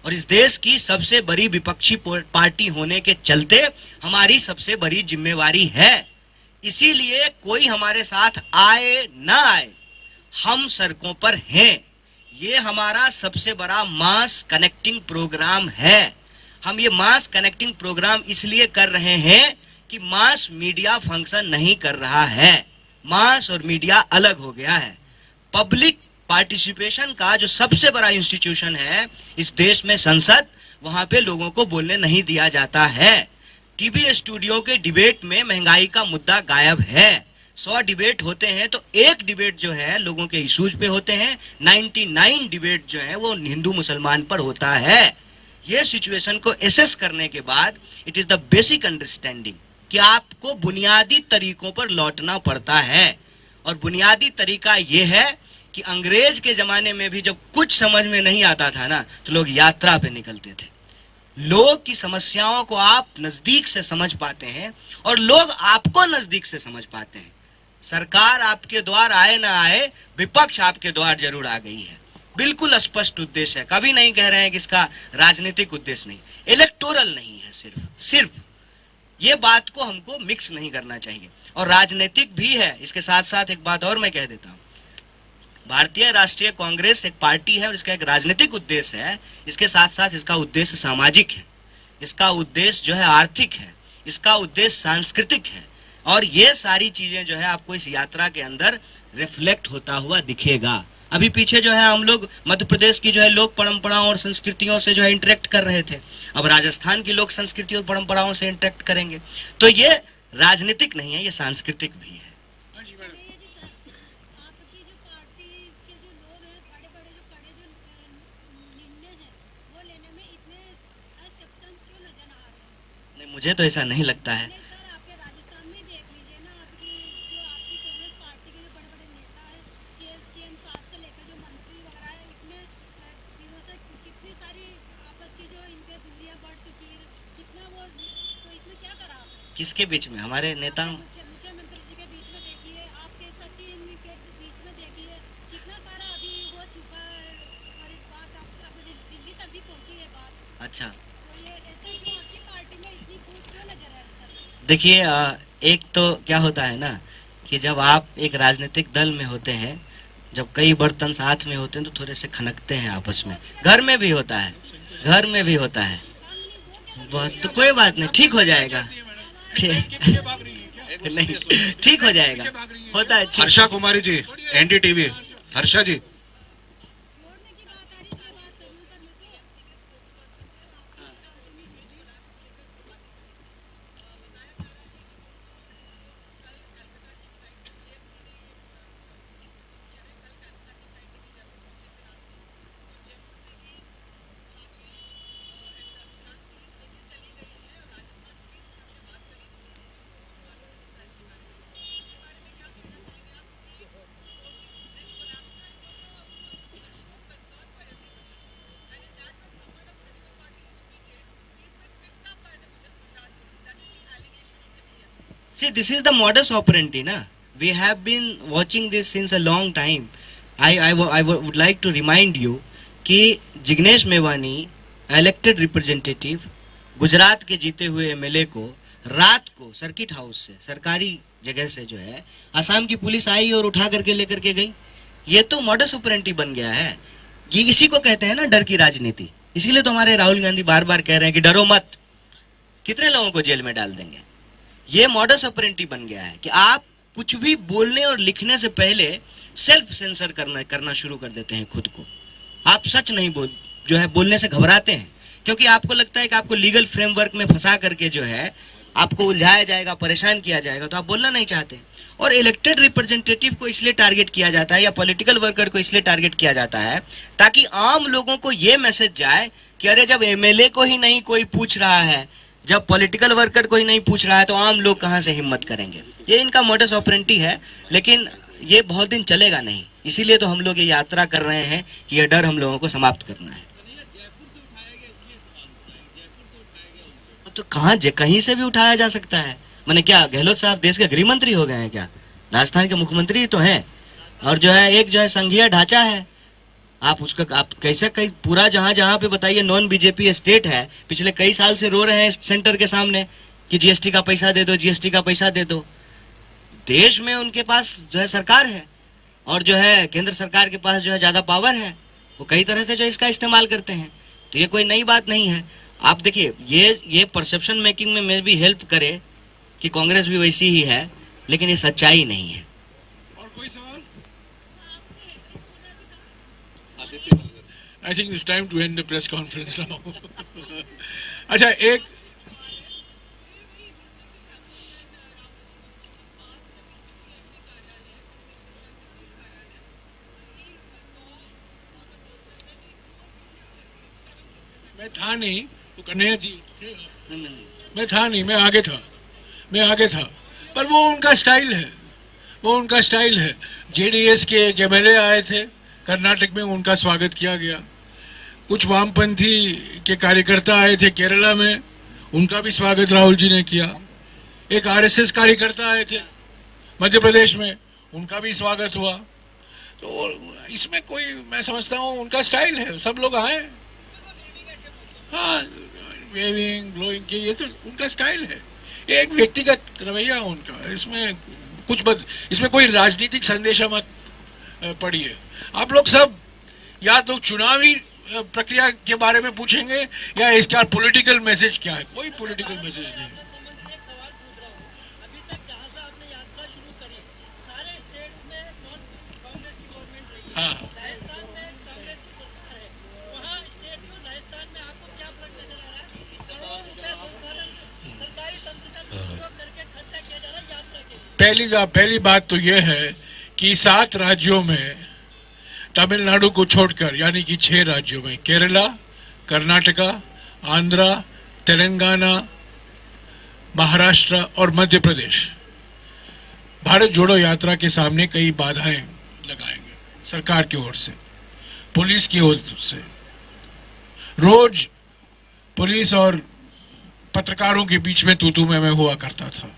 और इस देश की सबसे बड़ी विपक्षी पार्टी होने के चलते हमारी सबसे बड़ी जिम्मेवारी है। इसीलिए कोई हमारे साथ आए ना आए हम सड़कों पर हैं। ये हमारा सबसे बड़ा मास कनेक्टिंग प्रोग्राम है। हम ये मास कनेक्टिंग प्रोग्राम इसलिए कर रहे हैं कि मास मीडिया फंक्शन नहीं कर रहा है। मास और मीडिया अलग हो गया है। पब्लिक पार्टिसिपेशन का जो सबसे बड़ा इंस्टीट्यूशन है इस देश में संसद, वहां पे लोगों को बोलने नहीं दिया जाता है। टीवी स्टूडियो के डिबेट में महंगाई का मुद्दा गायब है। 100 डिबेट होते हैं तो एक डिबेट जो है लोगों के इश्यूज पे होते हैं, 99 डिबेट जो है वो हिंदू मुसलमान पर होता है। ये सिचुएशन को एसेस करने के बाद it is the basic understanding कि आपको बुनियादी तरीकों पर लौटना पड़ता है। और बुनियादी तरीका ये है कि अंग्रेज के जमाने में भी जब कुछ समझ में नहीं आता था ना, तो लोग यात्रा पे निकलते थे। लोग की समस्याओं को आप नजदीक से समझ पाते हैं और लोग आपको नजदीक से समझ पाते हैं। सरकार आपके द्वार आए ना आए, विपक्ष आपके द्वार जरूर आ गई है। बिल्कुल स्पष्ट उद्देश्य है, कभी नहीं कह रहे हैं कि इसका राजनीतिक उद्देश्य नहीं, इलेक्टोरल नहीं है, सिर्फ ये बात को हमको मिक्स नहीं करना चाहिए। और राजनीतिक भी है। इसके साथ साथ एक बात और मैं कह देता हूं, भारतीय राष्ट्रीय कांग्रेस एक पार्टी है और इसका एक राजनीतिक उद्देश्य है, इसके साथ साथ इसका उद्देश्य सामाजिक है, इसका उद्देश्य जो है आर्थिक है, इसका उद्देश्य सांस्कृतिक है। और ये सारी चीजें जो है आपको इस यात्रा के अंदर रिफ्लेक्ट होता हुआ दिखेगा। अभी पीछे जो है हम लोग मध्य प्रदेश की जो है लोक परंपराओं और संस्कृतियों से जो है इंटरेक्ट कर रहे थे, अब राजस्थान की लोक संस्कृति और परंपराओं से इंटरेक्ट करेंगे। तो ये राजनीतिक नहीं है, ये सांस्कृतिक भी है। आपकी जो पार्टी के जो लोग हैं, बड़े बड़े जो कड़े जो निर्णय हैं वो लेने में इतने असक्षम क्यों नजर आ रहे हैं? नहीं, मुझे तो ऐसा नहीं लगता है। नहीं सर, आपके राजस्थान में देख लीजिए ना, आपकी कांग्रेस पार्टी के जो बड़े बड़े नेता है, सीएम साहब से लेकर जो मंत्री वगैरह है, इतने दिनों से कितनी सारी आपस की जो इनके दूरियां बढ़ चुकी है, कितना वो, तो इसमें क्या करा आपने? किसके बीच में? हमारे नेताओं? मुख्यमंत्री जी के बीच में देखिए, आपके सचिन के बीच में देखिए, कितना सारा अभी हो चुका है। और इस बात अब दिल्ली तक भी पहुंची है बात। अच्छा, तो ये ऐसे क्यों आपकी पार्टी में इतनी फूट क्यों नजर है सर? देखिए एक तो क्या होता है ना कि जब आप एक राजनीतिक दल में होते हैं, जब कई बर्तन साथ में होते हैं तो थोड़े से खनकते हैं आपस में। घर में भी होता है, घर में भी होता है। तो कोई बात नहीं, ठीक हो जाएगा। नहीं, ठीक हो जाएगा, होता है, ठीक। हर्षा कुमारी जी, एनडीटीवी। हर्षा जी, जोड़ने की बात आ रही है, बात जरूर करनी चाहिए। See, this is the modus operandi, na? We have been watching this since a long time. I would like to remind you कि जिग्नेश मेवानी इलेक्टेड रिप्रेजेंटेटिव गुजरात के जीते हुए एमएलए को रात को सर्किट हाउस से, सरकारी जगह से जो है असम की पुलिस आई और उठा करके लेकर के गई। ये तो मॉडस ऑपरेंडी बन गया है। ये इसी को कहते हैं ना डर की राजनीति। इसीलिए तो हमारे राहुल गांधी बार बार कह रहे हैं कि डरो मत, कितने लोगों को जेल में डाल देंगे। ये मॉडस ऑपरेंडी बन गया है कि आप कुछ भी बोलने और लिखने से पहले सेल्फ सेंसर करना शुरू कर देते हैं खुद को। आप सच नहीं बोलने से घबराते हैं, क्योंकि आपको लगता है कि आपको लीगल फ्रेमवर्क में फंसा करके जो है आपको उलझाया जाएगा, परेशान किया जाएगा, तो आप बोलना नहीं चाहते। और इलेक्टेड रिप्रेजेंटेटिव को इसलिए टारगेट किया जाता है या पॉलिटिकल वर्कर को इसलिए टारगेट किया जाता है ताकि आम लोगों को ये मैसेज जाए कि अरे जब एमएलए को ही नहीं कोई पूछ रहा है, जब पॉलिटिकल वर्कर को ही नहीं पूछ रहा है, तो आम लोग कहां से हिम्मत करेंगे। ये इनका मॉडस ऑपरेंडी है, लेकिन ये बहुत दिन चलेगा नहीं। इसीलिए तो हम लोग ये यात्रा कर रहे हैं कि ये डर हम लोगों को समाप्त करना है। तो कहीं से भी उठाया जा सकता है। मैंने क्या गहलोत साहब देश के गृह मंत्री हो गए हैं क्या? राजस्थान के मुख्यमंत्री तो हैं। और जो है एक जो है संघीय ढांचा है, आप कैसे कई पूरा जहां पे बताइए नॉन बीजेपी स्टेट है, पिछले कई साल से रो रहे हैं सेंटर के सामने कि जीएसटी का पैसा दे दो, जीएसटी का पैसा दे दो। देश में उनके पास जो है सरकार है और जो है केंद्र सरकार के पास जो है ज्यादा पावर है, वो कई तरह से जो इसका इस्तेमाल करते हैं। तो ये कोई नई बात नहीं है। आप देखिए ये परसेप्शन मेकिंग में भी हेल्प करे कि कांग्रेस भी वैसी ही है, लेकिन ये सच्चाई नहीं है। और कोई सवाल? I think it's time to end the press conference now. अच्छा, एक मैं था नहीं, तो कन्हैया जी थे. मैं था नहीं, मैं आगे था. पर वो उनका स्टाइल है. जेडीएस के एक एमएलए आए थे कर्नाटक में, उनका स्वागत किया गया. कुछ वामपंथी के कार्यकर्ता आए थे केरला में, उनका भी स्वागत राहुल जी ने किया. एक आरएसएस कार्यकर्ता आए थे मध्य प्रदेश में, उनका भी स्वागत हुआ. तो इसमें कोई, मैं समझता हूँ उनका स्टाइल है, सब लोग आए. हाँ, वेविंग ब्लोइंग के, ये तो उनका स्टाइल है. ये एक व्यक्तिगत रवैया उनका. इसमें कोई राजनीतिक संदेशा मत पढ़िए. आप लोग सब या तो चुनावी प्रक्रिया के बारे में पूछेंगे या इसका पॉलिटिकल मैसेज क्या है. कोई पॉलिटिकल मैसेज नहीं. संबंध में एक सवाल पूछ रहा हूँ. अभी तक जहाँ से आपने यात्रा शुरू करी, सारे स्टेट्स में नॉन कांग्रेस की गवर्नमेंट रही है. हाँ. राजस्थान में कांग्रेस की सरकार है. वहाँ स्टेट में, राजस्थान में आपको क्या फर्क नजर आ रहा है? करोड़ों रुपए संसाधन सरकारी तंत्र का दुरुपयोग करके खर्चा किया जा रहा है यात्रा के लिए. पहली बात तो यह है कि 7 राज्यों में, तमिलनाडु को छोड़कर, यानी कि 6 राज्यों में, केरला, कर्नाटका, आंध्रा, तेलंगाना, महाराष्ट्र और मध्य प्रदेश, भारत जोड़ो यात्रा के सामने कई बाधाएं लगाएंगे सरकार की ओर से, पुलिस की ओर से. रोज पुलिस और पत्रकारों के बीच में तू मैं हुआ करता था.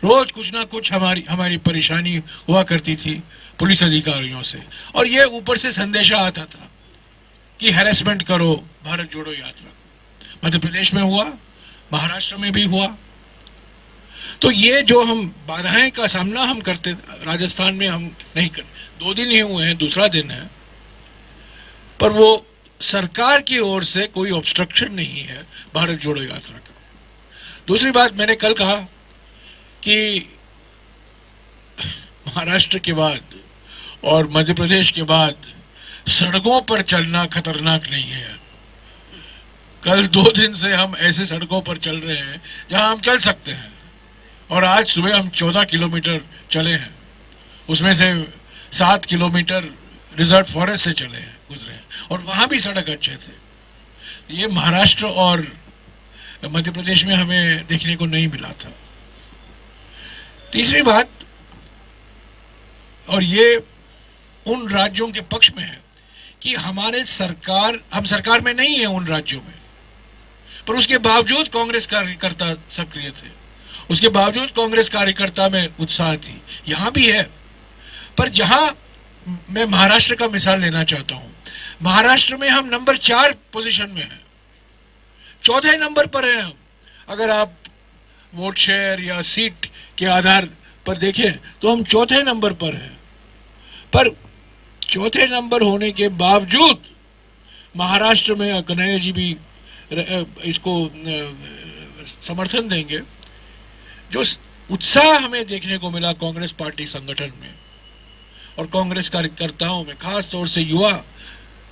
रोज कुछ ना कुछ हमारी परेशानी हुआ करती थी पुलिस अधिकारियों से. और ये ऊपर से संदेशा आता था कि हैरेसमेंट करो भारत जोड़ो यात्रा. मध्य प्रदेश में हुआ, महाराष्ट्र में भी हुआ. तो ये जो हम बाधाएं का सामना हम करते, राजस्थान में हम नहीं कर. 2 दिन ही हुए हैं, दूसरा दिन है, पर वो सरकार की ओर से कोई ऑब्स्ट्रक्शन नहीं है भारत जोड़ो यात्रा का. दूसरी बात, मैंने कल कहा कि महाराष्ट्र के बाद और मध्य प्रदेश के बाद सड़कों पर चलना खतरनाक नहीं है. कल 2 दिन से हम ऐसे सड़कों पर चल रहे हैं जहां हम चल सकते हैं. और आज सुबह हम 14 किलोमीटर चले हैं, उसमें से 7 किलोमीटर रिजर्व फॉरेस्ट से गुजरे हैं. और वहां भी सड़क अच्छे थे. ये महाराष्ट्र और मध्य प्रदेश में हमें देखने को नहीं मिला था. तीसरी बात, और ये उन राज्यों के पक्ष में है कि हम सरकार में नहीं है उन राज्यों में, पर उसके बावजूद कांग्रेस कार्यकर्ता सक्रिय थे, उसके बावजूद कांग्रेस कार्यकर्ता में उत्साह थी. यहां भी है. पर जहां, मैं महाराष्ट्र का मिसाल लेना चाहता हूं. महाराष्ट्र में हम नंबर 4 पोजीशन में हैं, 4थे नंबर पर हैं हम. अगर आप वोट शेयर या सीट के आधार पर देखें तो हम 4थे नंबर पर हैं. पर 4थे नंबर होने के बावजूद महाराष्ट्र में, कन्हैया जी भी इसको समर्थन देंगे, जो उत्साह हमें देखने को मिला कांग्रेस पार्टी संगठन में और कांग्रेस कार्यकर्ताओं में, खास तौर से युवा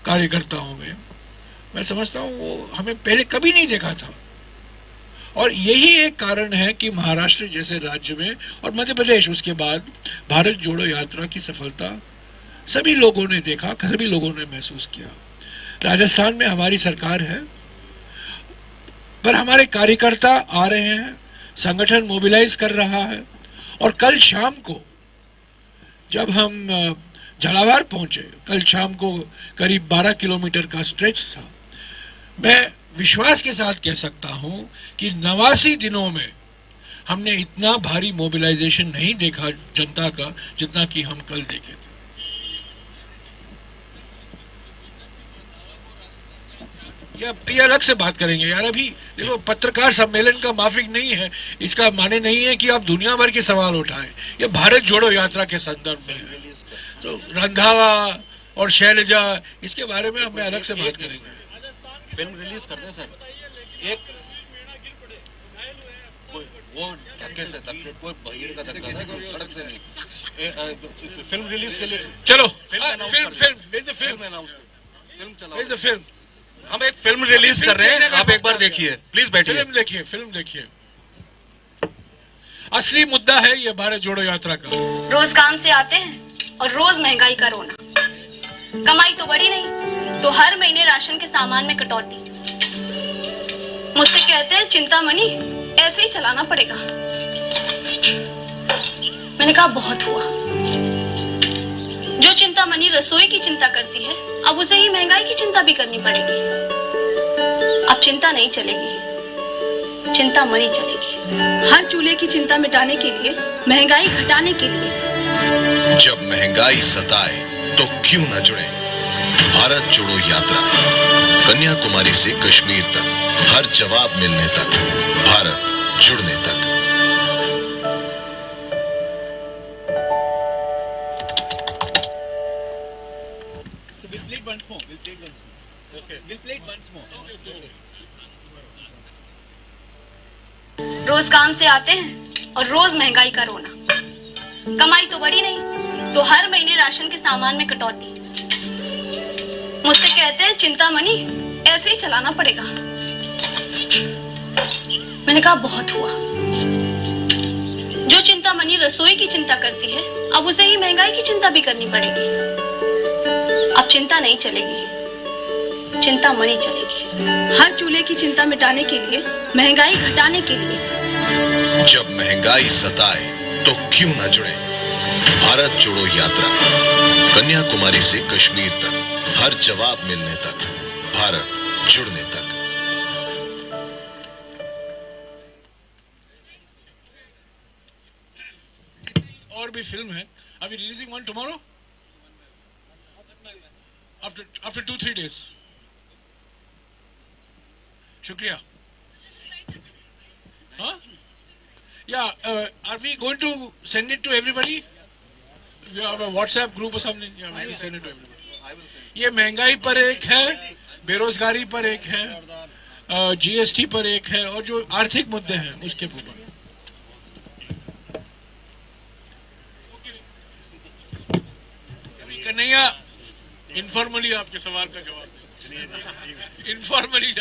कार्यकर्ताओं में, मैं समझता हूं वो हमें पहले कभी नहीं देखा था. और यही एक कारण है कि महाराष्ट्र जैसे राज्य में और मध्य प्रदेश, उसके बाद भारत जोड़ो यात्रा की सफलता सभी लोगों ने देखा, सभी लोगों ने महसूस किया. राजस्थान में हमारी सरकार है, पर हमारे कार्यकर्ता आ रहे हैं, संगठन मोबिलाइज कर रहा है. और कल शाम को जब हम झालावाड़ पहुंचे, कल शाम को करीब 12 किलोमीटर का स्ट्रेच था, मैं विश्वास के साथ कह सकता हूं कि 89 दिनों में हमने इतना भारी मोबिलाइजेशन नहीं देखा जनता का जितना कि हम कल देखे थे. ये अलग से बात करेंगे यार. अभी देखो, पत्रकार सम्मेलन का माफिक नहीं है, इसका माने नहीं है कि आप दुनिया भर के सवाल उठाएं. ये भारत जोड़ो यात्रा के संदर्भ में है. तो रंधावा और शैलजा, इसके बारे में हम अलग से बात करेंगे. फिल्म रिलीज कर दें सर. एक वो धक्के से, कोई भीड़ का धक्का था, कोई सड़क से नहीं. फिल्म रिलीज के लिए चलो, फिल्म फिल्म अनाउंस फिल्म चलाओ। Where's the film? हम एक फिल्म रिलीज कर रहे हैं, आप एक बार देखिए, प्लीज बैठिए। फिल्म देखिए। असली मुद्दा है ये भारत जोड़ो यात्रा का। रोज काम से आते हैं और रोज महंगाई का रोना। कमाई तो बढ़ी नहीं तो हर महीने राशन के सामान में कटौती। मुझसे कहते हैं चिंता मनी ऐसे ही चलाना पड़ेगा। मैंने कहा बहुत हुआ। जो चिंता मनी रसोई की चिंता करती है अब उसे ही महंगाई की चिंता भी करनी पड़ेगी। अब चिंता नहीं चलेगी, चिंता मनी चलेगी। हर चूल्हे की चिंता मिटाने के लिए, महंगाई घटाने के लिए। जब महंगाई सताए तो क्यों न जुड़े भारत जोड़ो यात्रा। कन्याकुमारी से कश्मीर तक, हर जवाब मिलने तक, भारत जुड़ने तक। रोज काम से आते हैं और रोज महंगाई का रोना। कमाई तो बढ़ी नहीं तो हर महीने राशन के सामान में कटौती। मुझसे कहते हैं चिंता मनी ऐसे ही चलाना पड़ेगा। मैंने कहा बहुत हुआ। जो चिंता मनी रसोई की चिंता करती है अब उसे ही महंगाई की चिंता भी करनी पड़ेगी। अब चिंता नहीं चलेगी, चिंता मनी चलेगी। हर चूल्हे की चिंता मिटाने के लिए, महंगाई घटाने के लिए। जब महंगाई सताए तो क्यों न जुड़े भारत जोड़ो यात्रा। कन्याकुमारी से कश्मीर तक, हर जवाब मिलने तक, भारत जुड़ने तक। और भी फिल्म है। Are we releasing one tomorrow? After 2-3 days. शुक्रिया। Huh? Yeah, are we going to send it to everybody? We have a WhatsApp group or something. Yeah, we will send it to everybody. ये महंगाई पर एक है, बेरोजगारी पर एक है, जीएसटी पर एक है और जो आर्थिक मुद्दे हैं उसके ऊपर। कन्हैया इनफॉर्मली आपके सवाल का जवाब इनफॉर्मली